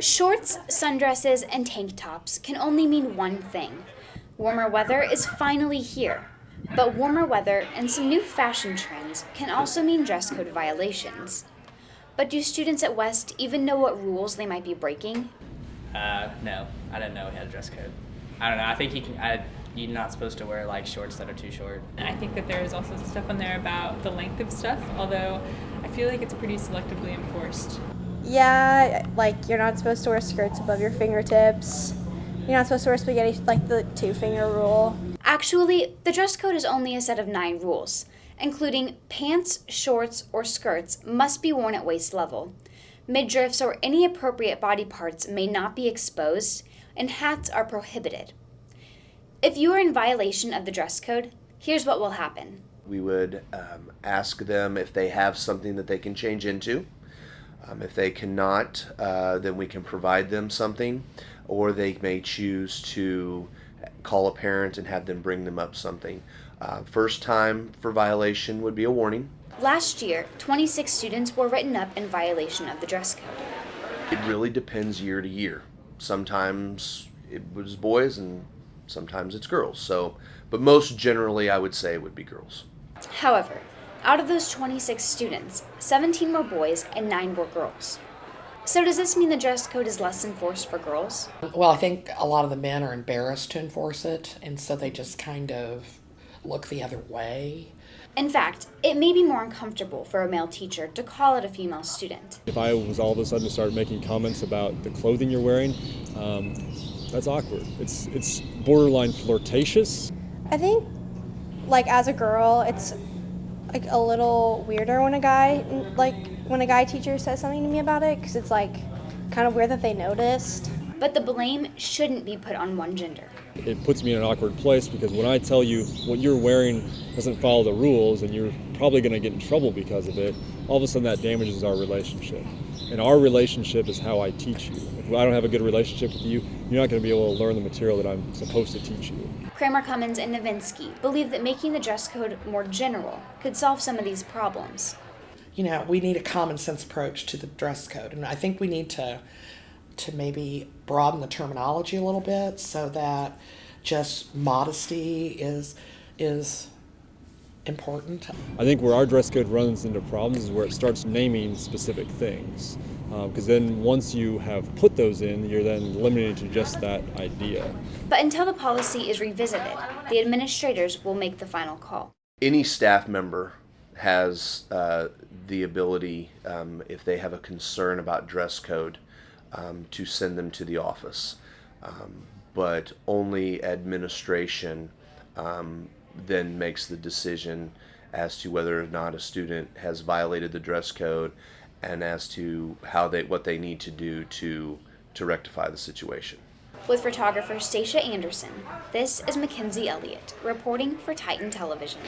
Shorts, sundresses, and tank tops can only mean one thing. Warmer weather is finally here. But warmer weather and some new fashion trends can also mean dress code violations. But do students at West even know what rules they might be breaking? No, I didn't know we had a dress code. I don't know. I think you're not supposed to wear like shorts that are too short. I think that there is also stuff on there about the length of stuff, although I feel like it's pretty selectively enforced. Yeah, like you're not supposed to wear skirts above your fingertips. You're not supposed to wear spaghetti, like the 2-finger rule. Actually, the dress code is only a set of 9 rules, including pants, shorts, or skirts must be worn at waist level. Midriffs or any appropriate body parts may not be exposed, and hats are prohibited. If you are in violation of the dress code, here's what will happen. We would ask them if they have something that they can change into. If they cannot, then we can provide them something, or they may choose to call a parent and have them bring them up something. First time for violation would be a warning. Last year, 26 students were written up in violation of the dress code. It really depends year to year. Sometimes it was boys and sometimes it's girls. But most generally I would say it would be girls. However, out of those 26 students, 17 were boys and 9 were girls. So does this mean the dress code is less enforced for girls? Well, I think a lot of the men are embarrassed to enforce it, and so they just kind of look the other way. In fact, it may be more uncomfortable for a male teacher to call out a female student. If I was all of a sudden to start making comments about the clothing you're wearing, that's awkward. It's borderline flirtatious. I think, like as a girl, it's like a little weirder when a guy teacher says something to me about it, because it's like kind of weird that they noticed. But the blame shouldn't be put on one gender. It puts me in an awkward place because when I tell you what you're wearing doesn't follow the rules and you're probably going to get in trouble because of it, all of a sudden that damages our relationship. And our relationship is how I teach you. If I don't have a good relationship with you, you're not going to be able to learn the material that I'm supposed to teach you. Kramer, Cummins, and Novinsky believe that making the dress code more general could solve some of these problems. You know, we need a common sense approach to the dress code, and I think we need to maybe broaden the terminology a little bit so that just modesty is important. I think where our dress code runs into problems is where it starts naming specific things. Because then once you have put those in, you're then limited to just that idea. But until the policy is revisited, the administrators will make the final call. Any staff member has the ability, if they have a concern about dress code, to send them to the office. But only administration then makes the decision as to whether or not a student has violated the dress code and as to what they need to do to rectify the situation. With photographer Stacia Anderson, this is Mackenzie Elliott reporting for Titan Television.